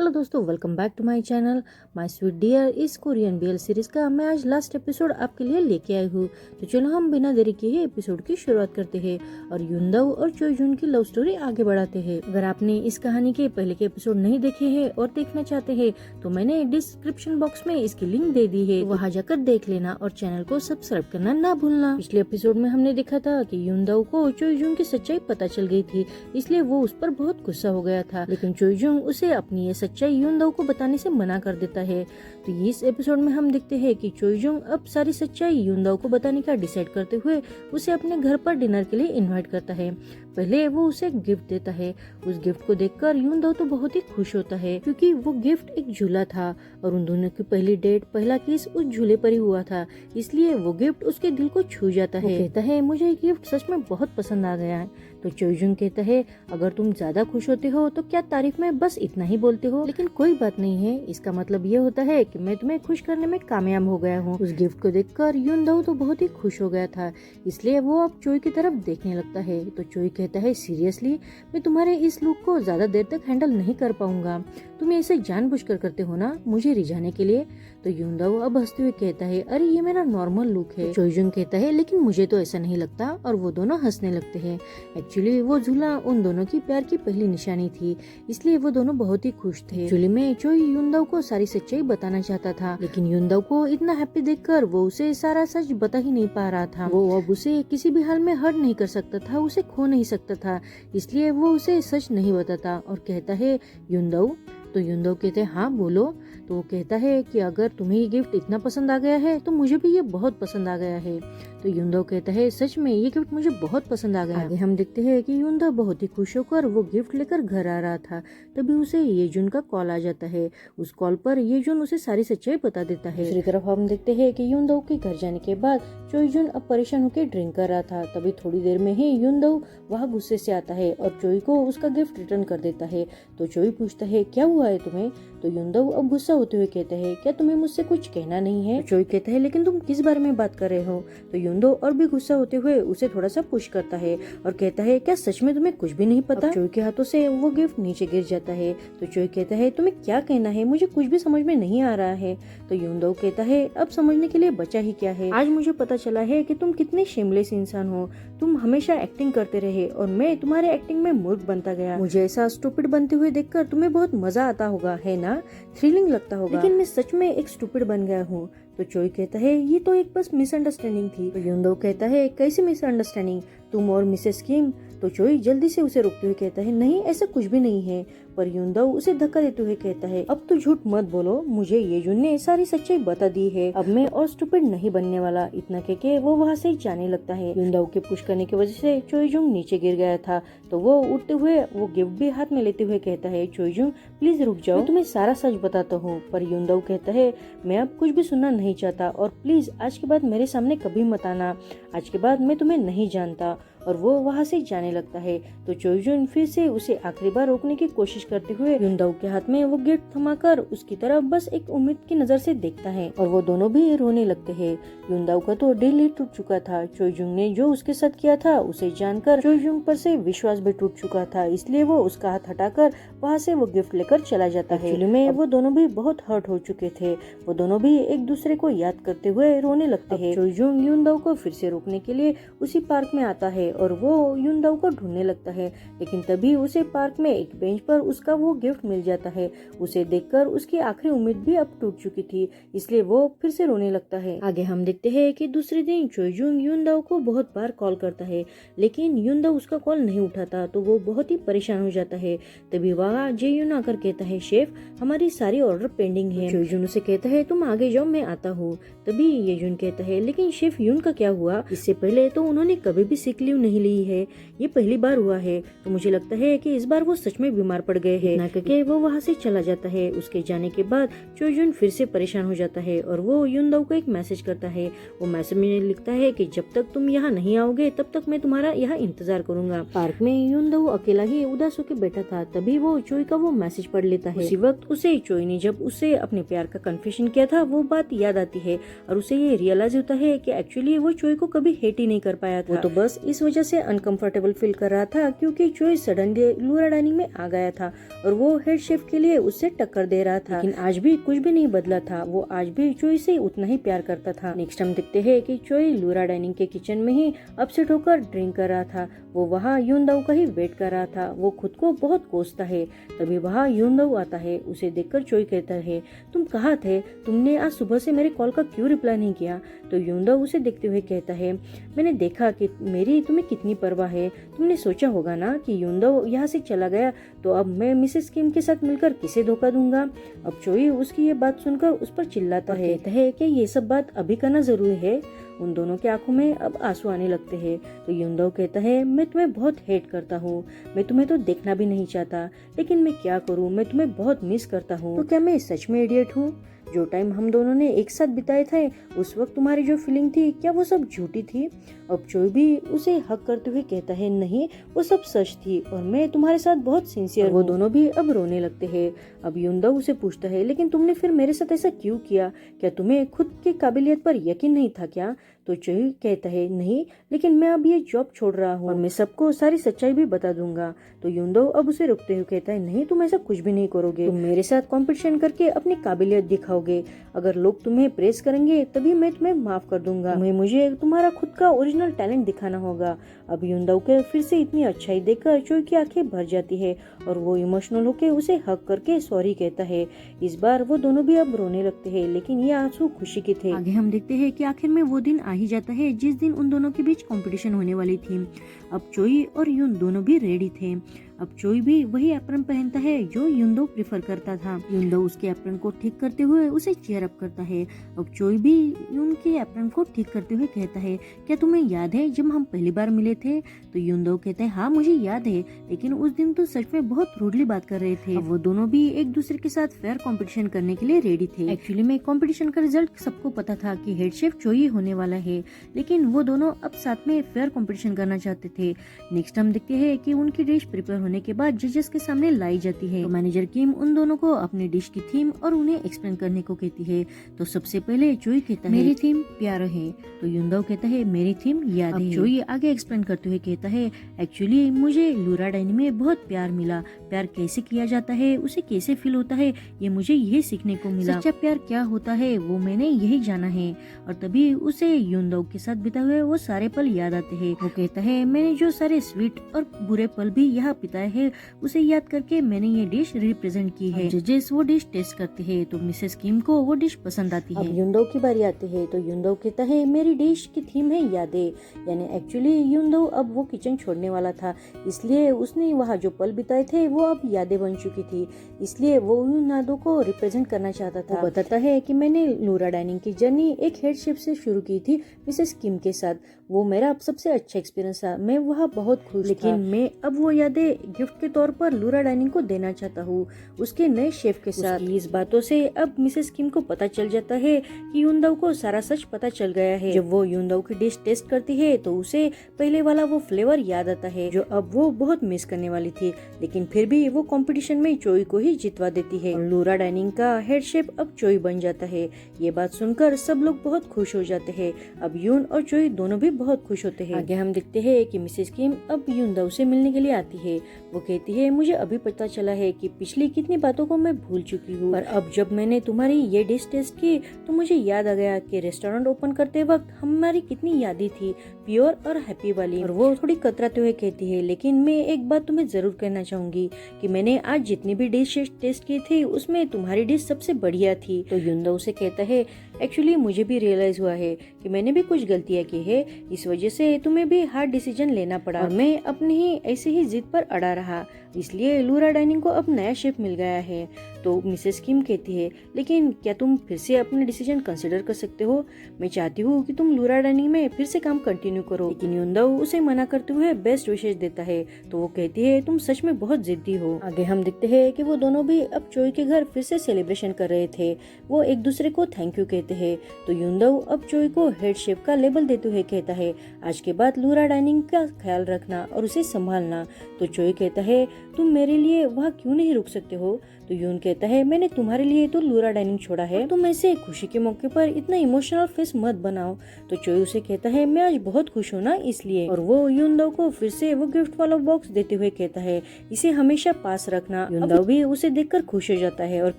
Hello दोस्तों, welcome back to my channel my sweet dear. इस Korean BL series का मैं आज लास्ट एपिसोड आपके लिए लेके आई हूँ। तो चलो हम बिना देरी किए एपिसोड की शुरुआत करते हैं और युनदाओ और चोयजुन की लव स्टोरी आगे बढ़ाते हैं। अगर आपने इस कहानी के पहले के एपिसोड नहीं देखे हैं और देखना चाहते हैं तो मैंने डिस्क्रिप्शन बॉक्स में इसकी लिंक दे दी है, वहाँ जाकर देख लेना और चैनल को सब्सक्राइब करना ना भूलना। पिछले एपिसोड में हमने देखा था कि युनदाओ को चोयजुन की सच्चाई पता चल गई थी, इसलिए वो उस पर बहुत गुस्सा हो गया था, लेकिन चोयजुन उसे अपनी ये सच्चाई युनदाओ को बताने से मना कर देता है। तो इस एपिसोड में हम देखते हैं कि चोयजुन अब सारी सच्चाई युनदाओ को बताने का डिसाइड करते हुए उसे अपने घर पर डिनर के लिए इनवाइट करता है। पहले वो उसे गिफ्ट देता है। उस गिफ्ट को देखकर युनदाओ तो बहुत ही खुश होता है, क्योंकि वो गिफ्ट एक झूला था और उन दोनों की पहली डेट, पहला किस उस झूले पर ही हुआ था, इसलिए वो गिफ्ट उसके दिल को छू जाता है। कहता है मुझे ये गिफ्ट सच में बहुत पसंद आ गया है। तो चोयजुन कहता है अगर तुम ज्यादा खुश होते हो तो क्या तारीफ में बस इतना ही बोलते हो, लेकिन कोई बात नहीं है, इसका मतलब ये होता है कि मैं तुम्हें खुश करने में कामयाब हो गया हूँ। उस गिफ्ट को देखकर युनदाओ तो बहुत ही खुश हो गया था, इसलिए वो अब चोय की तरफ देखने लगता है। तो चोय कहता है सीरियसली मैं तुम्हारे इस लुक को ज्यादा देर तक हैंडल नहीं कर पाऊंगा, तुम ऐसे जानबूझकर करते हो ना मुझे रिझाने के लिए। तो युनदाओ अब हंसते हुए कहता है अरे ये मेरा नॉर्मल लुक है। चोयजुन कहता है लेकिन मुझे तो ऐसा नहीं लगता, और वो दोनों हंसने लगते हैं। एक्चुअली वो झूला उन दोनों की प्यार की पहली निशानी थी, इसलिए वो दोनों बहुत ही खुश थे। एक्चुअली में चोय युनदाओ को सारी सच्चाई बताना चाहता था, लेकिन युनदाओ को इतना हैप्पी देखकर वो उसे सारा सच बता ही नहीं पा रहा था। वो अब उसे किसी भी हाल में हर्ट नहीं कर सकता था, उसे खो नहीं सकता था, इसलिए वो उसे सच नहीं बताता और कहता है युनदाओ। तो युनदाओ कहते हैं हाँ बोलो। तो वो कहता है कि अगर तुम्हें ये गिफ्ट इतना पसंद आ गया है तो मुझे भी ये बहुत पसंद आ गया है। तो युनदाओ कहता है सच में ये गिफ्ट मुझे बहुत पसंद आ गया। आगे हम देखते हैं कि युनदाओ बहुत ही खुश होकर वो गिफ्ट लेकर घर आ रहा था, तभी उसे येजुन का कॉल आ जाता है। उस कॉल पर येजुन उसे सारी सच्चाई बता देता है। दूसरी तरफ हम देखते हैं कि युनदाओ के घर जाने के बाद चोयजुन अब परेशान होकर ड्रिंक कर रहा था, तभी थोड़ी देर में ही युनदाओ वहाँ गुस्से से आता है और चोय को उसका गिफ्ट रिटर्न कर देता है। तो चोय पूछता है क्या हुआ है तुम्हें। तो युनदाओ अब गुस्सा होते हुए कहता है क्या तुम्हें मुझसे कुछ कहना नहीं है। चोय कहता है लेकिन तुम किस बारे में बात कर रहे हो। तो युनदाओ और भी गुस्सा होते हुए उसे थोड़ा सा पुश करता है और कहता है क्या सच में तुम्हें कुछ भी नहीं पता। चोय के हाथों से वो गिफ्ट नीचे गिर जाता है। तो चोय कहता है तुम्हें क्या कहना है, मुझे कुछ भी समझ में नहीं आ रहा है। तो युनदाओ कहता है अब समझने के लिए बचा ही क्या है, आज मुझे पता चला है कि तुम कितने शेमलेस इंसान हो। तुम हमेशा एक्टिंग करते रहे और मैं तुम्हारे एक्टिंग में मूर्ख बनता गया। मुझे ऐसा स्टूपिड बनते हुए देखकर तुम्हें बहुत मजा आता होगा, है ना, थ्रिलिंग लगता होगा, लेकिन मैं सच में एक स्टूपिड बन गया हूँ। तो चोय कहता है ये तो एक बस मिसअंडरस्टैंडिंग थी। तो युनदाओ कहता है कैसी मिसअंडरस्टैंडिंग, तुम और मिसेस किम। तो चोय जल्दी से उसे रोकते हुए कहता है नहीं ऐसा कुछ भी नहीं है, पर युनदाओ उसे धक्का देते हुए कहता है अब तो झूठ मत बोलो, मुझे येजुन ने सारी सच्चाई बता दी है, अब मैं और स्टूपिड नहीं बनने वाला। इतना कहके वो वहाँ से जाने लगता है। युनदाओ के पुश करने की वजह से चोयजुन नीचे गिर गया था, तो वो उठते हुए वो गिफ्ट भी हाथ में लेते हुए कहता है चोयजुन प्लीज रुक जाओ, मैं तुम्हें सारा सच बताता हूँ। पर युनदाओ कहता है मैं अब कुछ भी सुनना नहीं चाहता और प्लीज आज के बाद मेरे सामने कभी मत आना, आज के बाद मैं तुम्हें नहीं जानता। और वो वहाँ से जाने लगता है। तो चोयजुन फिर से उसे आखिरी बार रोकने की कोशिश करते हुए युनदाओ के हाथ में वो गिफ्ट थमाकर उसकी तरफ बस एक उम्मीद की नजर से देखता है और वो दोनों भी रोने लगते हैं। युनदाओ का तो दिल ही टूट चुका था। चोयजुन ने जो उसके साथ किया था उसे जानकर चोयजुन पर से विश्वास भी टूट चुका था, इसलिए वो उसका हाथ हटाकर वहाँ से वो गिफ्ट लेकर चला जाता है। एक्चुअली में वो दोनों भी बहुत हर्ट हो चुके थे, वो दोनों भी एक दूसरे को याद करते हुए रोने लगते हैं। चोयजुन युनदाओ को फिर से रोकने के लिए उसी पार्क में आता है और वो युनदाओ को ढूंढने लगता है, लेकिन तभी उसे पार्क में एक बेंच पर उसका वो गिफ्ट मिल जाता है। उसे देखकर उसकी आखिरी उम्मीद भी अब टूट चुकी थी, इसलिए वो फिर से रोने लगता है। आगे हम देखते हैं कि दूसरे दिन चोयजुन युनदाओ को बहुत बार कॉल करता है, लेकिन युनदाओ उसका कॉल नहीं उठाता, तो वो बहुत ही परेशान हो जाता है। तभी वहाँ जेयुन आकर कहता है शेफ हमारी सारी ऑर्डर पेंडिंग है। चोयजुन उसे कहता है तुम आगे जाओ मैं आता हूँ। तभी येजुन कहता है लेकिन शेफ युन का क्या हुआ, इससे पहले तो उन्होंने कभी भी सिक लीव नहीं ली है, ये पहली बार हुआ है, तो मुझे लगता है कि इस बार वो सच में बीमार पड़ गए हैं। ना करके वो वहाँ से चला जाता है। उसके जाने के बाद चोयजुन फिर से परेशान हो जाता है और वो युनदाओ को एक मैसेज करता है। वो मैसेज में लिखता है कि जब तक तुम यहाँ नहीं आओगे तब तक मैं तुम्हारा यहाँ इंतजार करूंगा। पार्क में युनदाओ अकेला ही उदास होकर बैठा था, तभी वो चोय का वो मैसेज पढ़ लेता है। उसी वक्त उसे चोय ने जब उसे अपने प्यार का कन्फेशन किया था वो बात याद आती है और उसे ये रियलाइज होता है कि एक्चुअली वो चोय को कभी हेट ही नहीं कर पाया था, वो तो बस इस वजह वजह से अनकंफर्टेबल फील कर रहा था क्योंकि चोई सडनली लूरा डाइनिंग में आ गया था और वो हेड शेफ के लिए उससे टक्कर दे रहा था। लेकिन आज भी कुछ भी नहीं बदला था, वो आज भी चोई से उतना ही प्यार करता था। नेक्स्ट हम देखते हैं कि चोई लूरा डाइनिंग के किचन में ही अपसेट होकर ड्रिंक कर रहा था। वो वहाँ यूनदाओ का ही वेट कर रहा था। वो खुद को बहुत कोसता है। तभी वहाँ यूनदाओ आता है। उसे देखकर चोई कहता है, तुम कहाँ थे? तुमने आज सुबह से मेरे कॉल का क्यों रिप्लाई नहीं किया? तो यूनदाओ उसे देखते हुए कहता है, मैंने देखा कि मेरी तुम्हें कितनी परवाह है। तुमने सोचा होगा ना कि यूनदाओ यहाँ से चला गया तो अब मैं मिसेस किम के साथ मिलकर किसे धोखा दूंगा। अब चोई उसकी ये बात सुनकर उस पर चिल्लाता है, कहता है कि ये सब बात अभी करना जरूरी है। उन दोनों की आंखों में अब आंसू आने लगते हैं। तो यूनदाओ कहता है, मैं तुम्हें बहुत हेट करता हूँ। मैं तुम्हें तो देखना भी नहीं चाहता, लेकिन मैं क्या करूँ, मैं तुम्हें बहुत मिस करता हूँ। तो क्या मैं सच में इडियट हूँ? जो टाइम हम दोनों ने एक साथ बिताए थे उस वक्त तुम्हारी जो फीलिंग थी क्या वो सब झूठी थी? अब चोई भी उसे हक करते हुए कहता है, नहीं वो सब सच थी और मैं तुम्हारे साथ बहुत सिंसियर। वो दोनों भी अब रोने लगते हैं। अब यूनदाओ उसे पूछता है, लेकिन तुमने फिर मेरे साथ ऐसा क्यों किया? क्या तुम्हें खुद की काबिलियत पर यकीन नहीं था क्या? तो चोई कहता है, नहीं, लेकिन मैं अब ये जॉब छोड़ रहा हूँ और मैं सबको सारी सच्चाई भी बता दूंगा। तो यूनदाओ अब उसे रोकते हुए कहता है, नहीं, तुम ऐसा कुछ भी नहीं करोगे। तुम मेरे साथ कंपटीशन करके अपनी काबिलियत दिखाओगे। अगर लोग तुम्हें प्रेस करेंगे तभी मैं तुम्हें माफ कर दूंगा। मुझे तुम्हारा खुद का ओरिजिनल टैलेंट दिखाना होगा। अब यूनदाओ के फिर से इतनी अच्छाई देखकर चोई की आंखें भर जाती है और वो इमोशनल होकर उसे हक करके सॉरी कहता है। इस बार वो दोनों भी अब रोने लगते हैं, लेकिन ये आंसू खुशी के थे। आगे हम देखते हैं कि आखिर में वो दिन आ ही जाता है जिस दिन उन दोनों के बीच कंपटीशन होने वाली थी। अब चोई और यून दोनों भी रेडी थे। अब चोई भी वही एप्रन पहनता है जो यूनदाओ प्रेफर करता था। यूनदाओ उसके एप्रन को ठीक करते हुए उसे चीयर अप करता है। अब चोई भी यून के एप्रन को ठीक करते हुए कहता है, क्या तुम्हें याद है जब हम पहली बार मिले थे? तो यूनदाओ कहता है, हाँ मुझे याद है, लेकिन उस दिन तो सच में बहुत रूडली बात कर रहे थे। अब वो दोनों भी एक दूसरे के साथ फेयर कंपटीशन करने के लिए रेडी थे। एक्चुअली में कंपटीशन का रिजल्ट सबको पता था कि हेड शेफ चोई होने वाला है, लेकिन वो दोनों अब साथ में फेयर कंपटीशन करना चाहते थे। नेक्स्ट हम देखते हैं कि उनकी डिश प्रिपेयर होने के बाद जजेस के सामने लाई जाती है। तो मैनेजर किम उन दोनों को अपनी डिश की थीम और उन्हें एक्सप्लेन करने को कहती है। तो सबसे पहले चोई कहता है, मेरी थीम प्यार है। तो यूनदाओ कहता है, मेरी थीम याद है। चोई आगे एक्सप्लेन करते हुए कहता है, एक्चुअली मुझे लूरा डाइनिंग में बहुत प्यार मिला। प्यार कैसे किया जाता है, उसे कैसे फील होता है, ये मुझे यही सीखने को मिला। सच्चा प्यार क्या होता है वो मैंने यही जाना है। और तभी उसे यूनदाओ के साथ बिताए हुए वो सारे पल याद आते हैं। वो कहता है, मैंने जो सारे स्वीट और बुरे पल भी यहाँ बिताए हैं उसे याद करके मैंने ये डिश रिप्रेजेंट की है। जजेस वो डिश टेस्ट करते हैं तो मिसेस किम को वो डिश पसंद आती है। अब यूनदाओ की बारी आती है तो यूनदाओ कहता है, मेरी डिश की थीम है यादें। यानी एक्चुअली यूनदाओ अब वो किचन छोड़ने वाला था, इसलिए उसने वहाँ जो पल बिताए थे वो अब यादें बन चुकी थी, इसलिए वो उन यादों को रिप्रेजेंट करना चाहता था। वो बताता है कि मैंने लूरा डाइनिंग की जर्नी एक हेड शेफ से शुरू की थी मिसेस किम के साथ। वो मेरा सबसे अच्छा एक्सपीरियंस था, मैं वहाँ बहुत खुश लेकिन मैं अब वो यादें गिफ्ट के तौर पर लूरा डाइनिंग को देना चाहता हूँ उसके नए शेफ के साथ। इस बातों से अब मिसेस किम को पता चल जाता है कि यूनदाओ को सारा सच पता चल गया है। जब वो यूनदाओ की डिश टेस्ट करती है तो उसे पहले वाला वो फ्लेवर याद आता है जो अब वो बहुत मिस करने वाली थी, लेकिन फिर भी वो कंपटीशन में चोई को ही जितवा देती है। लूरा डाइनिंग का हेड शेफ अब चोई बन जाता है। ये बात सुनकर सब लोग बहुत खुश हो जाते हैं। अब यून और चोई दोनों भी बहुत खुश होते हैं। आगे हम देखते हैं कि मिसेस किम अब यूनदाओ से मिलने के लिए आती है। वो कहती है, मुझे अभी पता चला है कि पिछली कितनी बातों को मैं भूल चुकी हूँ, पर अब जब मैंने तुम्हारी ये डिश टेस्ट की तो मुझे याद आ गया कि रेस्टोरेंट ओपन करते वक्त हमारी कितनी यादें थी, प्योर और हैप्पी वाली। और वो थोड़ी कतराते हुए कहती है, लेकिन मैं एक बात तुम्हें जरूर कहना चाहूंगी कि मैंने आज जितनी भी डिश टेस्ट की थी उसमें तुम्हारी डिश सबसे बढ़िया थी। तो यूनदाओ से कहता है, एक्चुअली मुझे भी रियलाइज हुआ है कि मैंने भी कुछ गलतियाँ की है, इस वजह से तुम्हें भी हार्ड डिसीजन लेना पड़ा और मैं अपनी ही ऐसे ही जिद पर अड़ा रहा, इसलिए लूरा डाइनिंग को अब नया शेफ मिल गया है। तो मिसेस किम कहती है, लेकिन क्या तुम फिर से अपना डिसीजन कंसिडर कर सकते हो? मैं चाहती हूँ कि तुम लूरा डाइनिंग में फिर से काम कंटिन्यू करो। लेकिन यूनदाओ उसे मना करते हुए बेस्ट विशेष देता है। तो वो कहती है, तुम सच में बहुत जिद्दी हो। आगे हम देखते हैं कि वो दोनों भी अब चोई के घर फिर से सेलिब्रेशन कर रहे थे। वो एक दूसरे को थैंक यू कहते हैं। तो यूनदाओ अब चोई को हेड शेफ का लेबल देते हुए कहता है, आज के बाद लूरा डाइनिंग का ख्याल रखना और उसे संभालना। तो चोई कहता है, तुम मेरे लिए वहाँ क्यों नहीं रुक सकते हो? तो यून कहता है, मैंने तुम्हारे लिए तो लूरा डाइनिंग छोड़ा है, तुम ऐसे खुशी के मौके पर इतना इमोशनल फेस मत बनाओ। तो चोई उसे कहता है, मैं आज बहुत खुश हूँ ना इसलिए। और वो यूनदाओ को फिर से वो गिफ्ट वाला बॉक्स देते हुए कहता है, इसे हमेशा पास रखना। यूनदाओ भी उसे देखकर खुश हो जाता है और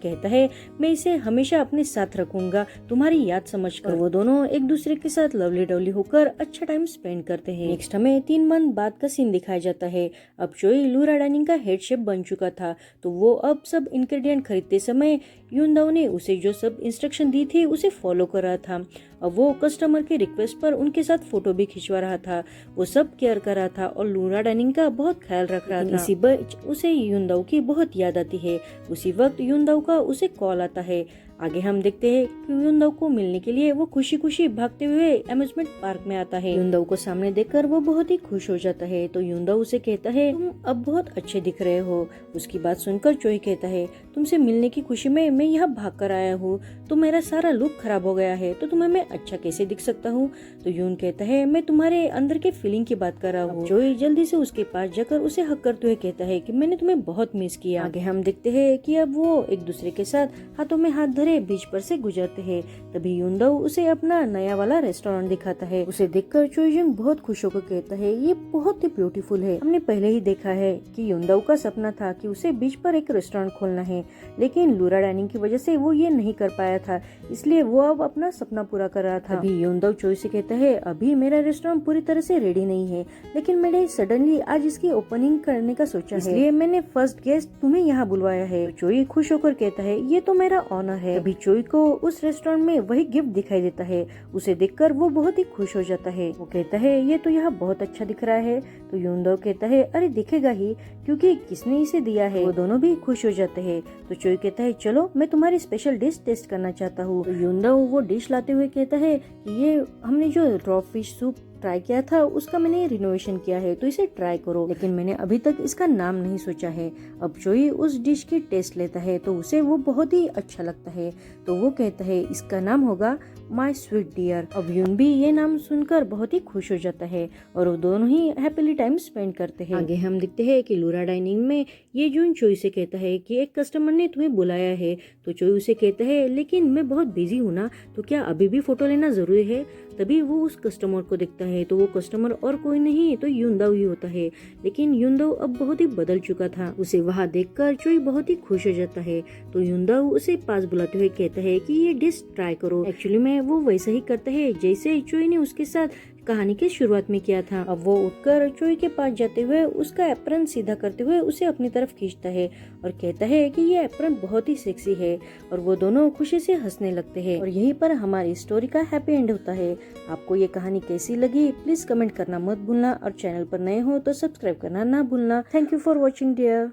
कहता है, मैं इसे हमेशा अपने साथ रखूंगा तुम्हारी याद समझकर। वो दोनों एक दूसरे के साथ लवली डवली होकर अच्छा टाइम स्पेंड करते हैं। नेक्स्ट हमें 3 मंथ बाद का सीन दिखाया जाता है। अब चोई लूरा डाइनिंग का हेड शेफ बन चुका था, तो वो अब सब इंग्रेडिएंट खरीदते समय यूनदाओ ने उसे जो सब इंस्ट्रक्शन दी थी उसे फॉलो कर रहा था। अब वो कस्टमर के रिक्वेस्ट पर उनके साथ फोटो भी खिंचवा रहा था, वो सब केयर कर रहा था और लूरा डाइनिंग का बहुत ख्याल रख रहा था। इसी बीच उसे यूनदाओ की बहुत याद आती है। उसी वक्त यूनदाओ का उसे कॉल आता है। आगे हम देखते हैं कि यूनदाओ को मिलने के लिए वो खुशी खुशी भागते हुए अम्यूजमेंट पार्क में आता है। यूनदाओ को सामने देखकर वो बहुत ही खुश हो जाता है। तो यूनदाओ उसे कहता है, तुम अब बहुत अच्छे दिख रहे हो। उसकी बात सुनकर चोई कहता है, तुमसे मिलने की खुशी में मैं यहाँ भाग कर आया हूँ, तो मेरा सारा लुक खराब हो गया है, तो तुम्हें मैं अच्छा कैसे दिख सकता हूँ? तो यून कहता है, मैं तुम्हारे अंदर के फीलिंग की बात कर रहा हूँ। चोई जल्दी से उसके पास जाकर उसे हक करते हुए कहता है कि मैंने तुम्हें बहुत मिस किया। आगे हम देखते हैं कि अब वो एक दूसरे के साथ हाथों में हाथ धरे बीच पर से गुजरते हैं। तभी यूनदाओ उसे अपना नया वाला रेस्टोरेंट दिखाता है। उसे देखकर चोईजुन बहुत खुश होकर कहता है, ये बहुत ही ब्यूटीफुल है। हमने पहले ही देखा है कि यूनदाओ का सपना था कि उसे बीच पर एक रेस्टोरेंट खोलना है, लेकिन लूरा डाइनिंग की वजह से वो ये नहीं कर पाया था, इसलिए वो अब अपना सपना पूरा कर रहा था। अभी यूनदाओ चोई से कहता है, अभी मेरा रेस्टोरेंट पूरी तरह से रेडी नहीं है, लेकिन मैंने सडनली आज इसकी ओपनिंग करने का सोचा है, इसलिए मैंने फर्स्ट गेस्ट तुम्हें यहाँ बुलवाया है। चोई खुश होकर कहता है, ये तो मेरा ऑनर है। अभी चोई को उस रेस्टोरेंट में वही गिफ्ट दिखाई देता है। उसे देखकर वो बहुत ही खुश हो जाता है। वो कहता है, ये तो यहाँ बहुत अच्छा दिख रहा है। तो यूनदाओ कहता है, अरे दिखेगा ही, क्योंकि किसने इसे दिया है। वो दोनों भी खुश हो जाते हैं। तो चोई कहता है, चलो मैं तुम्हारी स्पेशल डिश टेस्ट करना चाहता हूँ। तो यूनदाओ वो डिश लाते हुए कहता है कि ये हमने जो रॉ फिश सूप ट्राई किया था उसका मैंने रिनोवेशन किया है, तो इसे ट्राई करो, लेकिन मैंने अभी तक इसका नाम नहीं सोचा है। अब चोई उस डिश की टेस्ट लेता है तो उसे वो बहुत ही अच्छा लगता है। तो वो कहता है, इसका नाम होगा माय स्वीट डियर। अब यून भी ये नाम सुनकर बहुत ही खुश हो जाता है और वो दोनों ही हैप्पीली टाइम स्पेंड करते हैं। आगे हम देखते हैं कि लूरा डाइनिंग में ये जून चोई से कहता है कि एक कस्टमर ने तुम्हें बुलाया है। तो चोई उसे कहता है, लेकिन मैं बहुत बिजी हूँ ना, तो क्या अभी भी फोटो लेना जरूरी है? तभी वो उस कस्टमर को देखता है, तो वो कस्टमर और कोई नहीं तो यूनदाओ ही होता है। लेकिन यूनदाओ अब बहुत ही बदल चुका था। उसे वहाँ देखकर चोई बहुत ही खुश हो जाता है। तो यूनदाओ उसे पास बुलाते हुए कहता है कि ये डिश ट्राई करो। एक्चुअली में वो वैसा ही करता है जैसे चोई ने उसके साथ कहानी की शुरुआत में किया था। अब वो उठकर चोई के पास जाते हुए उसका एप्रन सीधा करते हुए उसे अपनी तरफ खींचता है और कहता है कि ये एप्रन बहुत ही सेक्सी है, और वो दोनों खुशी से हंसने लगते हैं। और यहीं पर हमारी स्टोरी का हैप्पी एंड होता है। आपको ये कहानी कैसी लगी प्लीज कमेंट करना मत भूलना, और चैनल पर नए हो तो सब्सक्राइब करना ना भूलना। Thank you for watching dear.